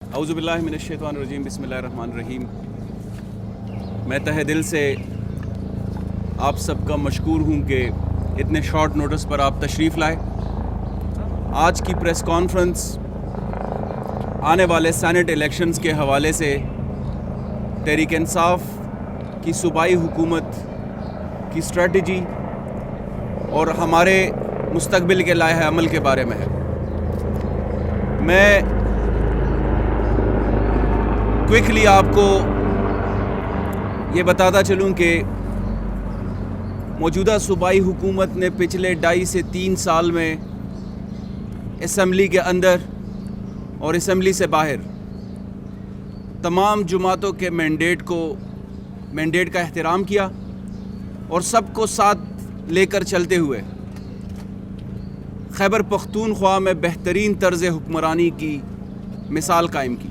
اعوذ باللہ من الشیطان الرجیم، بسم اللہ الرحمن الرحیم۔ میں تہہ دل سے آپ سب کا مشکور ہوں کہ اتنے شارٹ نوٹس پر آپ تشریف لائے۔ آج کی پریس کانفرنس آنے والے سینٹ الیکشنز کے حوالے سے تحریک انصاف کی صوبائی حکومت کی اسٹریٹجی اور ہمارے مستقبل کے لائحہ عمل کے بارے میں ہے۔ میں کوئکلی آپ کو یہ بتاتا چلوں کہ موجودہ صوبائی حکومت نے پچھلے 2.5 سے 3 سال میں اسمبلی کے اندر اور اسمبلی سے باہر تمام جماعتوں کے مینڈیٹ کا احترام کیا اور سب کو ساتھ لے کر چلتے ہوئے خیبر پختونخوا میں بہترین طرز حکمرانی کی مثال قائم کی۔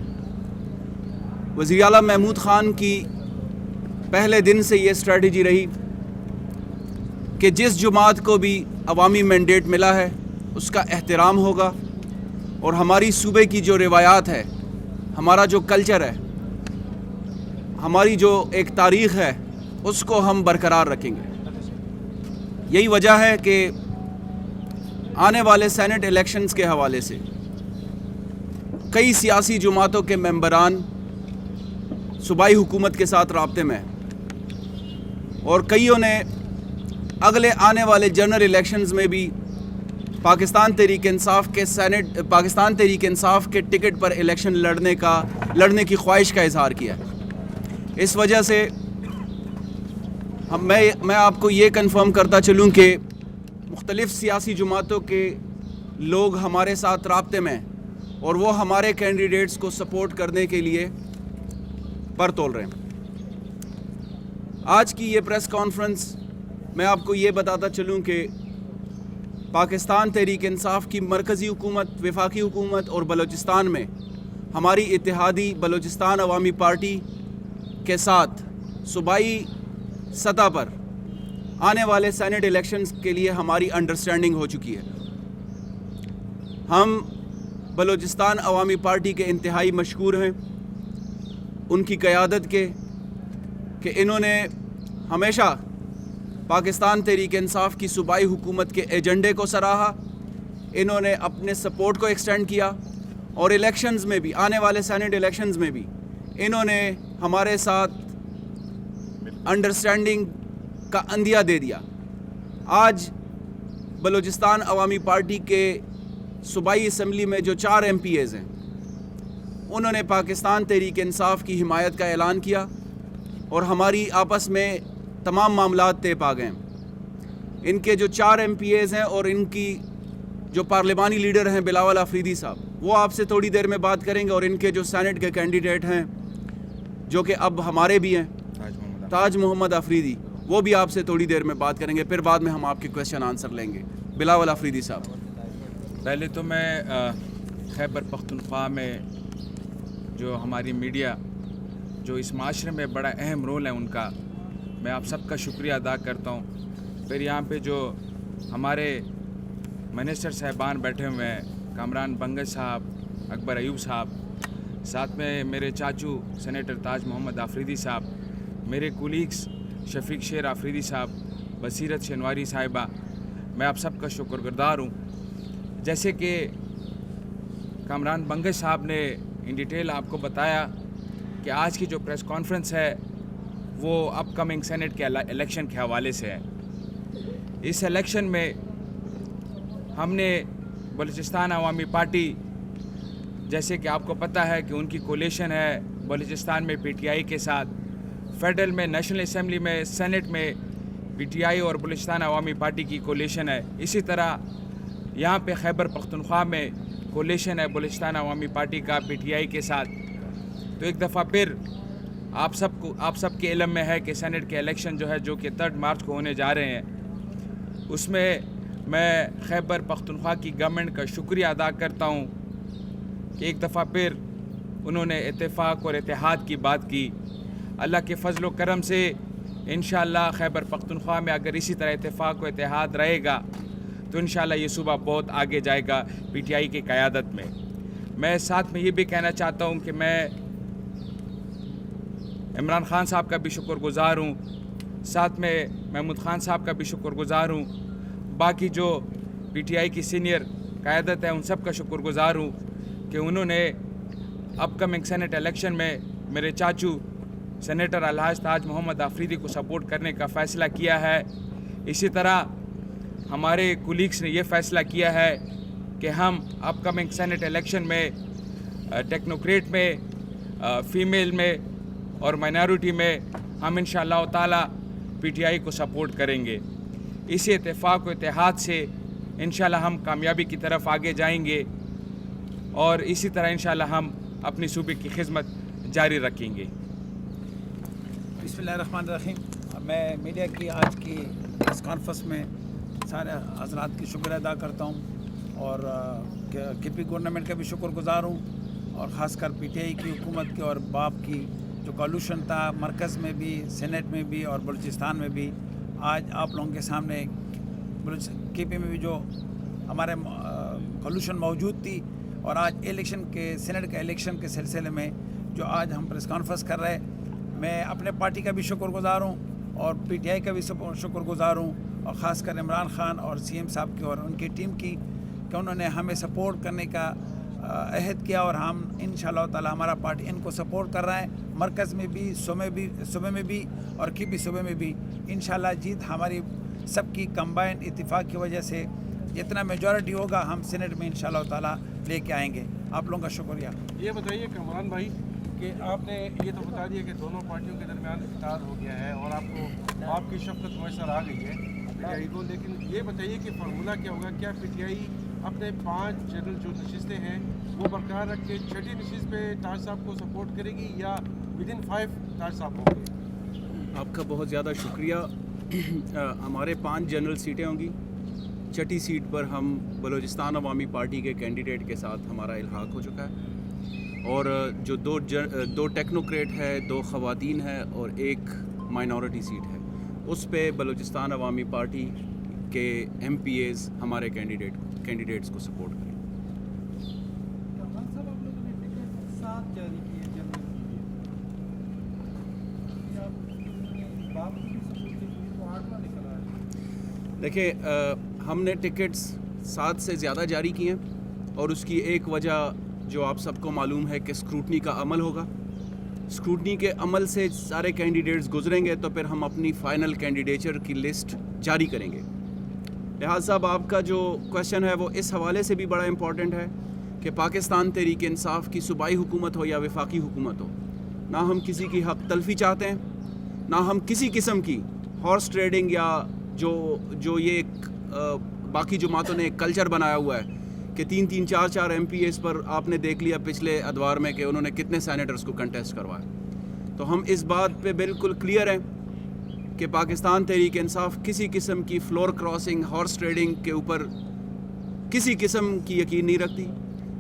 وزیر اعلیٰ محمود خان کی پہلے دن سے یہ اسٹریٹجی رہی کہ جس جماعت کو بھی عوامی مینڈیٹ ملا ہے اس کا احترام ہوگا اور ہماری صوبے کی جو روایات ہے، ہمارا جو کلچر ہے، ہماری جو ایک تاریخ ہے، اس کو ہم برقرار رکھیں گے۔ یہی وجہ ہے کہ آنے والے سینٹ الیکشنز کے حوالے سے کئی سیاسی جماعتوں کے ممبران صوبائی حکومت کے ساتھ رابطے میں اور کئیوں نے اگلے آنے والے جنرل الیکشنز میں بھی پاکستان تحریک انصاف کے ٹکٹ پر الیکشن لڑنے کی خواہش کا اظہار کیا ہے۔ اس وجہ سے میں آپ کو یہ کنفرم کرتا چلوں کہ مختلف سیاسی جماعتوں کے لوگ ہمارے ساتھ رابطے میں اور وہ ہمارے کینڈیڈیٹس کو سپورٹ کرنے کے لیے پر تول رہے ہیں۔ آج کی یہ پریس کانفرنس میں آپ کو یہ بتاتا چلوں کہ پاکستان تحریک انصاف کی مرکزی حکومت، وفاقی حکومت اور بلوچستان میں ہماری اتحادی بلوچستان عوامی پارٹی کے ساتھ صوبائی سطح پر آنے والے سینٹ الیکشنز کے لیے ہماری انڈرسٹینڈنگ ہو چکی ہے۔ ہم بلوچستان عوامی پارٹی کے انتہائی مشکور ہیں ان کی قیادت کے کہ انہوں نے ہمیشہ پاکستان تحریک انصاف کی صوبائی حکومت کے ایجنڈے کو سراہا، انہوں نے اپنے سپورٹ کو ایکسٹینڈ کیا اور الیکشنز میں بھی، آنے والے سینٹ الیکشنز میں بھی انہوں نے ہمارے ساتھ انڈرسٹینڈنگ کا عندیہ دے دیا۔ آج بلوچستان عوامی پارٹی کے صوبائی اسمبلی میں جو 4 MPAs ہیں انہوں نے پاکستان تحریک انصاف کی حمایت کا اعلان کیا اور ہماری آپس میں تمام معاملات طے پا گئے۔ ان کے جو 4 MPAs ہیں اور ان کی جو پارلیمانی لیڈر ہیں بلاول آفریدی صاحب، وہ آپ سے تھوڑی دیر میں بات کریں گے، اور ان کے جو سینٹ کے کینڈیڈیٹ ہیں جو کہ اب ہمارے بھی ہیں، تاج محمد آفریدی، وہ بھی آپ سے تھوڑی دیر میں بات کریں گے، پھر بعد میں ہم آپ کے کویسچن آنسر لیں گے۔ بلاول آفریدی صاحب۔ پہلے تو میں خیبر پختونخوا میں جو ہماری میڈیا جو اس معاشرے میں بڑا اہم رول ہے ان کا، میں آپ سب کا شکریہ ادا کرتا ہوں۔ پھر یہاں پہ جو ہمارے منسٹر صاحبان بیٹھے ہوئے ہیں، کامران بنگش صاحب، اکبر ایوب صاحب، ساتھ میں میرے چاچو سینیٹر تاج محمد آفریدی صاحب، میرے کولیگز شفیق شیر آفریدی صاحب، بصیرت شنواری صاحبہ، میں آپ سب کا شکر گزار ہوں۔ جیسے کہ کامران بنگش صاحب نے ان ڈیٹیل آپ کو بتایا کہ آج کی جو پریس کانفرنس ہے وہ اپ کمنگ سینٹ کے الیکشن کے حوالے سے ہے۔ اس الیکشن میں ہم نے بلوچستان عوامی پارٹی، جیسے کہ آپ کو پتہ ہے کہ ان کی کولیشن ہے بلوچستان میں PTI کے ساتھ، فیڈرل میں نیشنل اسمبلی میں سینٹ میں PTI اور بلوچستان عوامی پارٹی کی کولیشن ہے۔ اسی طرح یہاں پہ خیبر پختونخوا میں کولیشن ہے بلوچستان عوامی پارٹی کا PTI کے ساتھ۔ تو ایک دفعہ پھر آپ سب کے علم میں ہے کہ سینٹ کے الیکشن جو کہ 3 مارچ کو ہونے جا رہے ہیں، اس میں میں خیبر پختونخوا کی گورنمنٹ کا شکریہ ادا کرتا ہوں کہ ایک دفعہ پھر انہوں نے اتفاق اور اتحاد کی بات کی۔ اللہ کے فضل و کرم سے انشاءاللہ خیبر پختونخوا میں اگر اسی طرح اتفاق و اتحاد رہے گا تو انشاءاللہ یہ صوبہ بہت آگے جائے گا PTI کی قیادت میں۔ मैं साथ में ये भी कहना चाहता हूँ कि मैं इमरान खान साहब का भी शुक्रगुज़ार हूँ, साथ में महमूद खान साहब का भी शुक्रगुज़ार हूँ, बाकी जो पीटीआई की सीनियर क़यादत है उन सब का शुक्रगुज़ार हूँ कि उन्होंने अपकमिंग सेनेट इलेक्शन में मेरे चाचू सेनेटर अलहाज ताज मोहम्मद आफरीदी को सपोर्ट करने का फ़ैसला किया है। इसी तरह हमारे कुलीग्स ने ये फ़ैसला किया है कि हम अपकमिंग सेनेट इलेक्शन में टेक्नोक्रेट में, फ़ीमेल में और माइनॉरिटी में हम इंशाअल्लाह ताला पीटीआई को सपोर्ट करेंगे। इसी इत्तेफाक व इत्तेहाद से इंशाअल्लाह हम कामयाबी की तरफ आगे जाएंगे और इसी तरह इंशाअल्लाह हम अपनी सूबे की खिदमत जारी रखेंगे। बिस्मिल्लाहिर्रहमानिर्रहीम। मैं मीडिया की आज की प्रेस कॉन्फ्रेंस में सारे हज़रात की शुक्र अदा करता हूँ और केपी गवर्नमेंट का भी शुक्रगुज़ार हूँ और ख़ासकर पीटीआई की हुकूमत की और बाप की जो कॉल्यूशन था मरकज़ में भी, सेनेट में भी और बलूचिस्तान में भी, आज आप लोगों के सामने केपी में भी जो हमारे कॉल्यूशन मौजूद थी और आज इलेक्शन के सेनेट के इलेक्शन के सिलसिले में जो आज हम प्रेस कॉन्फ्रेंस कर रहे हैं, मैं अपने पार्टी का भी शुक्रगुज़ार हूँ और पीटीआई का भी शुक्रगुज़ार हूँ और ख़ासकर इमरान खान और सीएम साहब की और उनकी टीम की कि उन्होंने हमें सपोर्ट करने का अहद किया और हम इंशाअल्लाह ताला हमारा पार्टी इनको सपोर्ट कर रहा है, मरकज़ में भी, सूबे में भी और किसी सूबे में भी। इंशाअल्लाह जीत हमारी सबकी कंबाइन इत्तिफाक की वजह से जितना मेजॉरिटी होगा हम सेनेट में इंशाअल्लाह ताला लेके आएंगे। आप लोगों का शुक्रिया। ये बताइए कमरान भाई कि आपने ये तो बता दिया कि दोनों पार्टियों के दरमियान इत्तेहाद हो गया है और आपको आपकी शफ़क़त मैसर आ गई है पीटीआई को, लेकिन ये बताइए कि फार्मूला क्या होगा? क्या पीटीआई अपने 5 जनरल जो नशिस्तें हैं वो बरकरार रख के छठी नशिस्त पे ताज साहब को सपोर्ट करेगी या विदिन 5 ताज साहब होंगे? आपका बहुत ज़्यादा शुक्रिया। हमारे 5 जनरल सीटें होंगी। छठी सीट पर हम बलूचिस्तान अवामी पार्टी के कैंडिडेट के साथ हमारा इल्हाक हो चुका है और जो दो टेक्नोक्रेट है, 2 ख़वातीन है और 1 माइनॉरिटी सीट है, उस पे बलूचिस्तान अवामी पार्टी के MPAs हमारे कैंडिडेट्स को सपोर्ट करें। देखिए, हमने टिकट्स 7 से ज़्यादा जारी किए हैं और उसकी एक वजह जो आप सबको मालूम है कि स्क्रूटनी का अमल होगा। स्क्रूटनी के अमल से सारे कैंडिडेट्स गुजरेंगे तो फिर हम अपनी फ़ाइनल कैंडिडेचर की लिस्ट जारी करेंगे। लिहाजा साहब, आपका जो क्वेश्चन है वो इस हवाले से भी बड़ा इम्पॉर्टेंट है कि पाकिस्तान तहरीक इंसाफ की सूबाई हुकूमत हो या वफाकी हुकूमत हो, ना हम किसी की हक तलफी चाहते हैं, ना हम किसी किस्म की हॉर्स ट्रेडिंग या जो ये बाकी जमातों ने एक कल्चर बनाया हुआ है कि 3-3, 4-4 MPAs पर आपने देख लिया पिछले अदवार में कि उन्होंने कितने सैनेटर्स को कंटेस्ट करवाया। तो हम इस बात पे बिल्कुल क्लियर हैं कि पाकिस्तान तहरीक इंसाफ किसी किस्म की फ्लोर क्रॉसिंग, हॉर्स ट्रेडिंग के ऊपर किसी किस्म की यकीन नहीं रखती।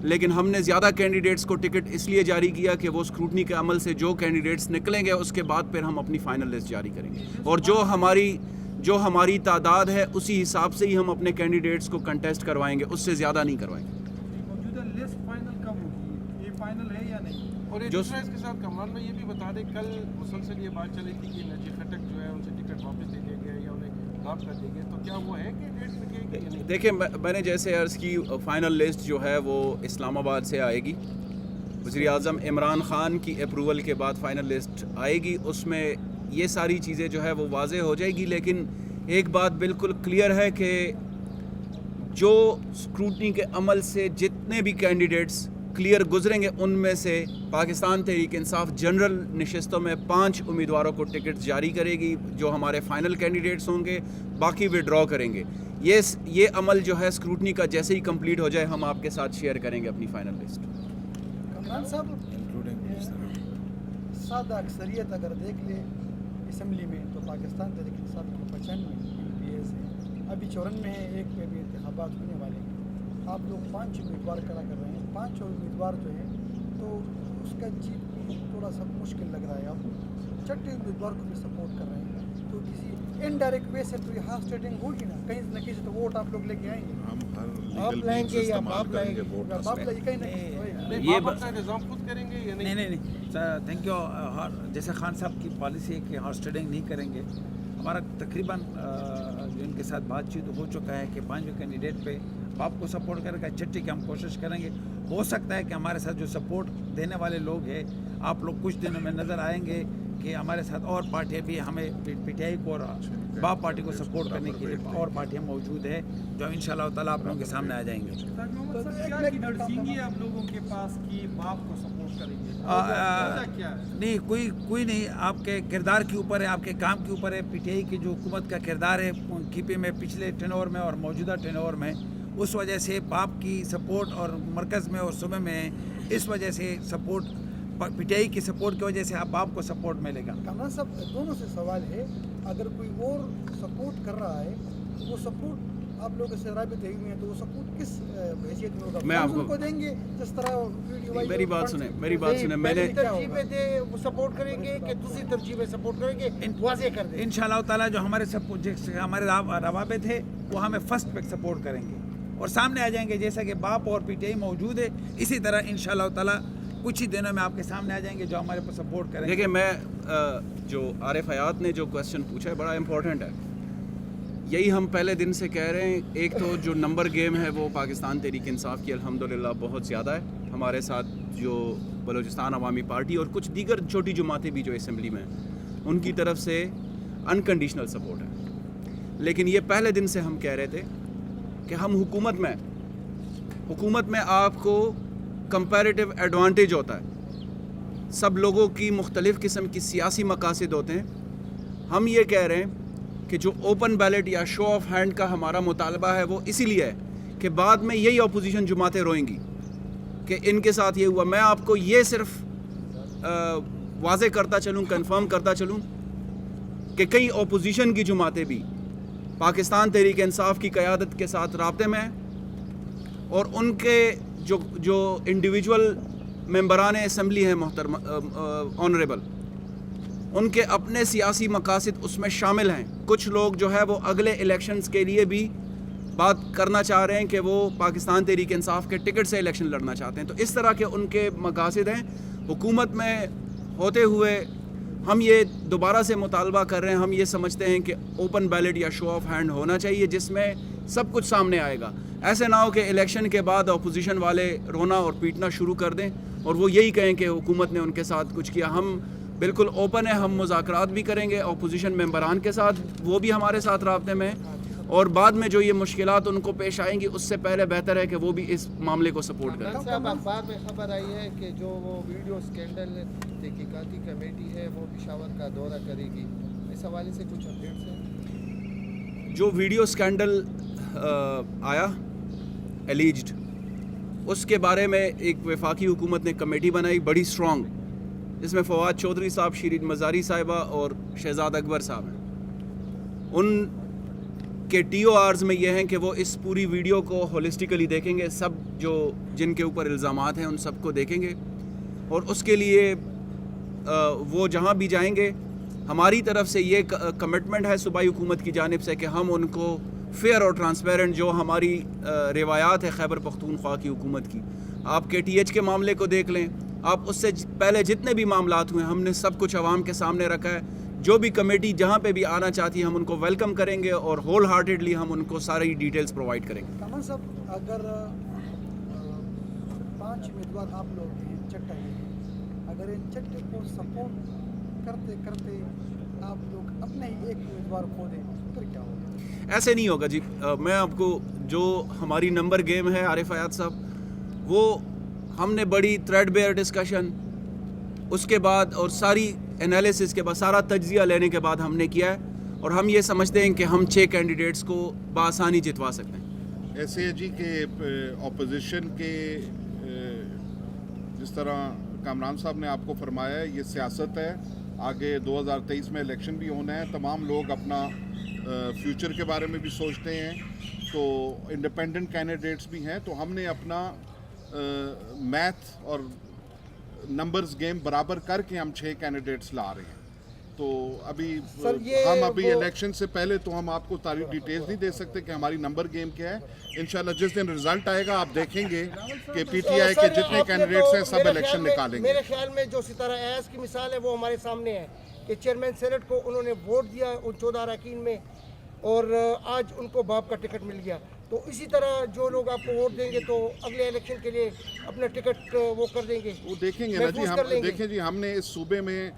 लेकिन हमने ज़्यादा कैंडिडेट्स को टिकट इसलिए जारी किया कि वो स्क्रूटनी के अमल से जो कैंडिडेट्स निकलेंगे उसके बाद फिर हम अपनी फ़ाइनल लिस्ट जारी करेंगे और जो हमारी तादाद है उसी हिसाब से ही हम अपने कैंडिडेट्स को कंटेस्ट करवाएंगे, उससे ज़्यादा नहीं करवाएंगे। मौजूदा लिस्ट फाइनल कब होगी? ये फाइनल है या नहीं? और एक दूसरा इसके साथ कमरान भाई ये भी बता दें, कल मुसलसल ये बात चली थी कि नजीर खटक जो है उनसे टिकट वापस दे दिया गया या उन्हें गाफ कर दिया गया, तो क्या वो है कि डेट निकलेगी या नहीं? देखिए, मैंने जैसे अर्ज़ की, फ़ाइनल लिस्ट जो है वो इस्लामाबाद से आएगी। वज़ीर आज़म इमरान ख़ान की अप्रूवल के बाद फ़ाइनल लिस्ट आएगी, उसमें ये सारी चीज़ें जो है वो वाज़े हो जाएगी। लेकिन एक बात बिल्कुल क्लियर है कि जो स्क्रूटनी के अमल से जितने भी कैंडिडेट्स क्लियर गुजरेंगे उनमें से पाकिस्तान तहरीक इंसाफ जनरल नशिस्तों में 5 उम्मीदवारों को टिकट जारी करेगी जो हमारे फाइनल कैंडिडेट्स होंगे, बाकी विड्रॉ करेंगे। ये अमल जो है स्क्रूटनी का जैसे ही कंप्लीट हो जाए हम आपके साथ शेयर करेंगे अपनी फाइनल लिस्ट। कमरान साहब, सादा अक्सरियत अगर देख ले असम्बली में तो पाकिस्तान तहरीक इंसाफ की 95 MPAs हैं, अभी 54 में है, एक पे भी इंतखाबात होने वाले हैं। आप लोग 5 उम्मीदवार खड़ा कर रहे हैं, 5 उम्मीदवार जो हैं तो उसका जीत भी थोड़ा सा मुश्किल लग रहा है। आप छठे उम्मीदवार को भी सपोर्ट कर रहे हैं, तो तो किसी इनडायरेक्ट वे से तो ये हाफ स्टेटिंग होगी ना, कहीं न कहीं से तो वोट आप लोग लेके आएंगे। हम हर आप लीगल लाएंगे मींस या इस्तेमाल बाप करेंगे लाएंगे, वोट बाप लाएंगे, कहीं ना कहीं तो नहीं, ये आप ब- अपना इंतजाम खुद करेंगे या नहीं? नहीं सर, थैंक यू। जैसे खान साहब की पॉलिसी है कि हॉर्स ट्रेडिंग नहीं करेंगे। हमारा तकरीबन जो इनके साथ बातचीत हो चुका है कि 5 कैंडिडेट पे बाप को सपोर्ट करेगा, छठी की हम कोशिश करेंगे। हो सकता है कि हमारे साथ जो सपोर्ट देने वाले लोग हैं, आप लोग कुछ दिनों में नज़र आएंगे कि हमारे साथ और पार्टियाँ भी हमें पीटीआई को और बाप पार्टी को सपोर्ट करने के लिए और पार्टियाँ मौजूद है जो इंशाल्लाह ताला आप लोगों के सामने आ जाएंगे। आप लोगों के पास की बाप को सपोर्ट करेंगे, क्या है? नहीं, कोई नहीं, आपके किरदार के ऊपर है, आपके काम के ऊपर है। पीटीआई की जो हुकूमत का किरदार है कीपी में पिछले टेनोवर में और मौजूदा टेनोवर में, उस वजह से बाप की सपोर्ट और मरकज़ में और सूबे में इस वजह से सपोर्ट पीटीआई की सपोर्ट की वजह से आप बाप को सपोर्ट मिलेगा। कामरान साहब, दोनों से सवाल है, अगर कोई और सपोर्ट कर रहा है वो सपोर्ट आप लोगों से राबिते हुए हैं तो वो सपोर्ट किस हैसियत में होगा? मैं आपको- उनको देंगे जिस तरह वीडियो वाइज मेरी बात सुने, मेरी बात सुने। मैंने तरजीबें दे वो सपोर्ट करेंगे कि दूसरी तरजीबें सपोर्ट करेंगे, वाज़ेह कर दें। इंशाल्लाह ताला जो हमारे हमारे रवाबे थे वो हमें फर्स्ट पे सपोर्ट करेंगे और सामने आ जाएंगे। जैसा कि बाप और पीटीआई मौजूद है, इसी तरह इंशाल्लाह ताला कुछ ही दिनों में आपके सामने आ जाएंगे जो हमारे पर सपोर्ट करेंगे। देखिए, मैं जो आरिफ हयात ने जो क्वेश्चन पूछा है बड़ा इंपॉर्टेंट है। यही हम पहले दिन से कह रहे हैं। एक तो जो नंबर गेम है वो पाकिस्तान तहरीक इंसाफ की अल्हम्दुलिल्लाह बहुत ज़्यादा है। हमारे साथ जो बलूचिस्तान अवामी पार्टी और कुछ दीगर छोटी जमातें भी जो असम्बली में हैं, उनकी तरफ से अनकंडीशनल सपोर्ट है। लेकिन ये पहले दिन से हम कह रहे थे कि हम हुकूमत में आपको कंपैरेटिव एडवांटेज होता है। सब लोगों की मुख्तलिफ़ किस्म की सियासी मकासद होते हैं। हम ये कह रहे हैं कि जो ओपन बैलेट या शो ऑफ हैंड का हमारा मुतालबा है वो इसीलिए है कि बाद में यही अपोजिशन जमातें रोएंगी कि इनके साथ ये हुआ। मैं आपको ये सिर्फ वाज़े करता चलूँ, कंफर्म करता चलूँ कि कई अपोजिशन की जमातें भी पाकिस्तान तहरीक इंसाफ की क़यादत के साथ राब्ते में हैं और उनके जो इंडिविजुअल मेंबरान असम्बली हैं मोहतरम ऑनरेबल, उनके अपने सियासी मकासद उसमें शामिल हैं। कुछ लोग जो है वो अगले इलेक्शंस के लिए भी बात करना चाह रहे हैं कि वो पाकिस्तान तहरीक इंसाफ के टिकट से इलेक्शन लड़ना चाहते हैं। तो इस तरह के उनके मकासद हैं। हुकूमत में होते हुए हम ये दोबारा से मुतालबा कर रहे हैं। हम ये समझते हैं कि ओपन बैलेट या शो ऑफ हैंड होना चाहिए जिसमें सब कुछ सामने आएगा। ऐसे ना हो कि इलेक्शन के बाद अपोजिशन वाले रोना और पीटना शुरू कर दें और वो यही कहें कि हुकूमत ने उनके साथ कुछ किया। हम बिल्कुल ओपन है, हम मुज़ाकरात भी करेंगे अपोजिशन मेंबरान के साथ, वो भी हमारे साथ राब्ते में हैं और बाद में जो ये मुश्किलात उनको पेश आएंगी उससे पहले बेहतर है कि वो भी इस मामले को सपोर्ट करें। साहब, अखबार में खबर आई है कि जो वो वीडियो स्कैंडल तहकीकाती कमेटी है वो पेशावर का दौरा करेगी। इस हवाले से कुछ अपडेट्स हैं? जो वीडियो स्कैंडल आया एलिज्ड, उसके बारे में एक वफाकी हुकूमत ने कमेटी बनाई बड़ी स्ट्रॉन्ग, जिसमें फवाद चौधरी साहब, शीरीन मज़ारी साहिबा और शहजाद अकबर साहब हैं। उनके TORs में ये हैं कि वो इस पूरी वीडियो को होलिस्टिकली देखेंगे, सब जो जिनके ऊपर इल्ज़ामात हैं उन सब को देखेंगे और उसके लिए वो जहाँ भी जाएंगे हमारी तरफ से ये कमिटमेंट है सूबाई हुकूमत की जानिब से कि हम उनको फेयर और ट्रांसपेरेंट, जो हमारी रिवायात है खैबर पख्तूनख्वा की हुकूमत की, आप KTH के मामले को देख लें, आप उससे पहले जितने भी मामलात हुए हमने सब कुछ आवाम के सामने रखा है। जो भी कमेटी जहाँ पे भी आना चाहती है हम उनको वेलकम करेंगे और होल हार्टेडली हम उनको सारी डिटेल्स प्रोवाइड करेंगे। कामरान साहब, अगर 5 उम्मीदवार आप लोग हैं चट्टा के, अगर इन चट्टे को सपोर्ट करते करते आप लोग अपने ही एक उम्मीदवार खो दें फिर क्या होगा? ऐसे नहीं होगा जी। मैं आपको जो हमारी नंबर गेम है आरिफ हयात साहब, वो हमने बड़ी थ्रेड बेयर डिस्कशन उसके बाद और सारी एनालिसिस के बाद, सारा तज्जिया लेने के बाद हमने किया है और हम ये समझते हैं कि हम 6 कैंडिडेट्स को बआसानी जितवा सकते हैं। ऐसे है जी कि अपोजिशन के जिस तरह कामरान साहब ने आपको फरमाया है, ये सियासत है। आगे 2023 में इलेक्शन भी होना है, तमाम लोग अपना फ्यूचर के बारे में भी सोचते हैं, तो इंडिपेंडेंट कैंडिडेट्स भी हैं। तो हमने अपना मैथ और नंबर्स गेम बराबर करके हम 6 कैंडिडेट्स ला रहे हैं। تو ابھی سر، یہ ہم ابھی وہ- الیکشن سے پہلے تو ہم آپ کو ساری ڈیٹیلز نہیں دے سکتے کہ ہماری نمبر گیم کیا ہے. انشاءاللہ جس دن رزلٹ آئے گا آپ دیکھیں گے کہ پی ٹی آئی کے سر، جتنے آپ نے کینڈیڈیٹس ہیں تو سب میرے الیکشن خیال میں- نکالیں گے. میرے خیال میں جو ستارہ ایاز کی مثال ہے وہ ہمارے سامنے ہے کہ چیئرمین سینٹ کو انہوں نے ووٹ دیا ان 14 اراکین میں، اور آج ان کو باپ کا ٹکٹ مل گیا. تو اسی طرح جو لوگ آپ کو ووٹ دیں گے تو اگلے الیکشن کے لیے اپنا ٹکٹ وہ کر دیں گے، وہ دیکھیں گے نا جی. محفوظ کر ہم لیں گے. دیکھیں جی ہم نے اس صوبے میں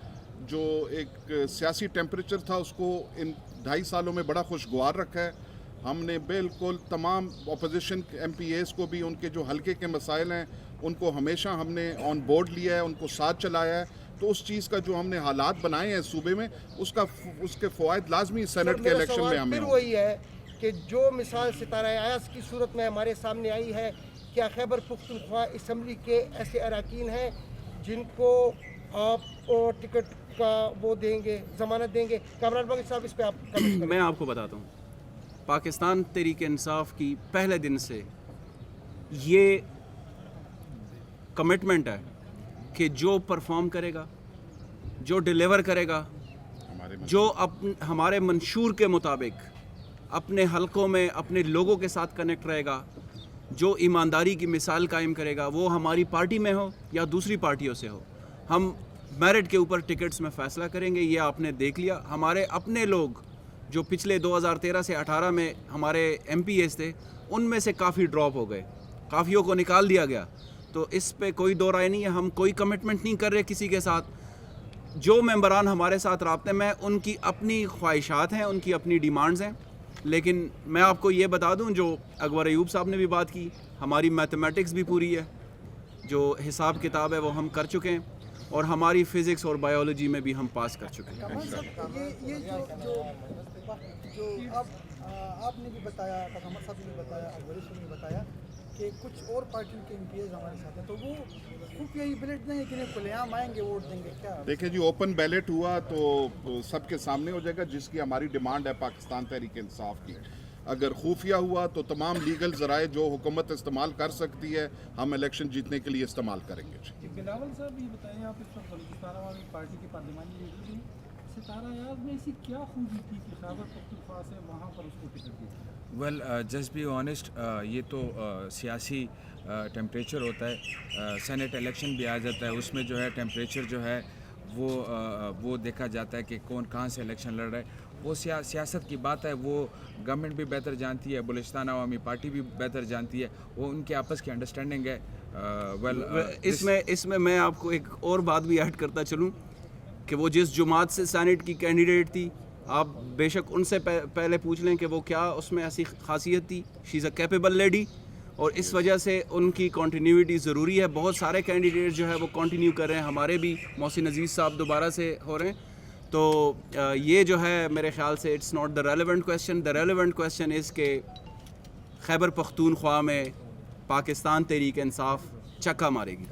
جو ایک سیاسی ٹیمپریچر تھا اس کو ان 2.5 سالوں میں بڑا خوشگوار رکھا ہے. ہم نے بالکل تمام اپوزیشن ایم پی ایز کو بھی ان کے جو حلقے کے مسائل ہیں ان کو ہمیشہ ہم نے آن بورڈ لیا ہے، ان کو ساتھ چلایا ہے. تو اس چیز کا جو ہم نے حالات بنائے ہیں صوبے میں اس کے فوائد لازمی سینٹ کے الیکشن میں ہمیں پھر ہوں. وہی ہے کہ جو مثال ستارہ ایاز کی صورت میں ہمارے سامنے آئی ہے، کیا خیبر پختونخوا اسمبلی کے ایسے اراکین ہیں جن کو آپ ٹکٹ کا وہ دیں گے، ضمانت دیں گے؟ کامران باقی صاحب اس پہ آپ کمنٹ کریں. میں آپ کو بتاتا ہوں، پاکستان تحریک انصاف کی پہلے دن سے یہ کمٹمنٹ ہے کہ جو پرفارم کرے گا، جو ڈیلیور کرے گا، جو ہمارے منشور کے مطابق اپنے حلقوں میں اپنے لوگوں کے ساتھ کنیکٹ رہے گا، جو ایمانداری کی مثال قائم کرے گا، وہ ہماری پارٹی میں ہو یا دوسری پارٹیوں سے ہو، ہم میرٹ کے اوپر ٹکٹس میں فیصلہ کریں گے. یہ آپ نے دیکھ لیا. ہمارے اپنے لوگ جو پچھلے 2013 سے 18 میں ہمارے ایم پی ایز تھے ان میں سے کافی ڈراپ ہو گئے، کافیوں کو نکال دیا گیا. تو اس پہ کوئی دو رائے نہیں ہے. ہم کوئی کمٹمنٹ نہیں کر رہے کسی کے ساتھ. جو ممبران ہمارے ساتھ رابطے میں ان کی اپنی خواہشات ہیں، ان کی اپنی ڈیمانڈز ہیں. لیکن میں آپ کو یہ بتا دوں، جو اکبر ایوب صاحب نے بھی بات کی، ہماری میتھمیٹکس بھی پوری ہے، جو حساب کتاب ہے وہ ہم کر چکے ہیں، اور ہماری فزکس اور بایولوجی میں بھی ہم پاس کر چکے ہیں. کمال صاحب، یہ جو آپ نے بھی بتایا، کمال صاحب نے بھی بتایا، اکبر صاحب نے بھی بتایا کہ کچھ اور پارٹیوں کے ایم پی ایز ہمارے ساتھ ہیں، تو وہ خفیہ ہی بیلٹ دیں گے کہ نہیں کھلے عام آئیں گے ووٹ دیں گے؟ کیا دیکھیں جی اوپن بیلٹ ہوا تو سب کے سامنے ہو جائے گا جس کی ہماری ڈیمانڈ ہے پاکستان تحریک انصاف کی. اگر خفیہ ہوا تو تمام لیگل ذرائع جو حکومت استعمال کر سکتی ہے ہم الیکشن جیتنے کے لیے استعمال کریں گے. بلاول صاحب یہ بتائیں، آپ اس وقت بلوچستان عوامی پارٹی کے پارلیمانی لیڈر ہیں، ستارہ ایاز میں ایسی کیا خوبی تھی کہ خیبر پختونخوا سے وہاں پر اس کو ٹکٹ دی؟ ویل جسٹ بی آنیسٹ، یہ تو سیاسی ٹیمپریچر ہوتا ہے. سینٹ الیکشن بھی آ جاتا ہے، اس میں جو ہے ٹیمپریچر جو ہے وہ دیکھا جاتا ہے کہ کون کہاں سے الیکشن لڑ رہا ہے. وہ سیاست کی بات ہے، وہ گورنمنٹ بھی بہتر جانتی ہے، بلوچستان عوامی پارٹی بھی بہتر جانتی ہے، وہ ان کے آپس کی انڈرسٹینڈنگ ہے. اس میں آپ کو ایک اور بات بھی ایڈ کرتا چلوں کہ وہ جس جماعت سے سینٹ کی کینڈیڈیٹ تھی، آپ بے شک ان سے پہلے پوچھ لیں کہ وہ کیا اس میں ایسی خاصیت تھی. شی از اے کیپیبل لیڈی، اور اس وجہ سے ان کی کنٹینیوٹی ضروری ہے. بہت سارے کینڈیڈیٹ جو ہے وہ کنٹینیو کر رہے ہیں، ہمارے بھی محسن عزیز صاحب دوبارہ سے ہو رہے ہیں. تو یہ جو ہے میرے خیال سے it's not the relevant question. The relevant question is کہ خیبر پختونخوا میں پاکستان تحریک انصاف چکا مارے گی.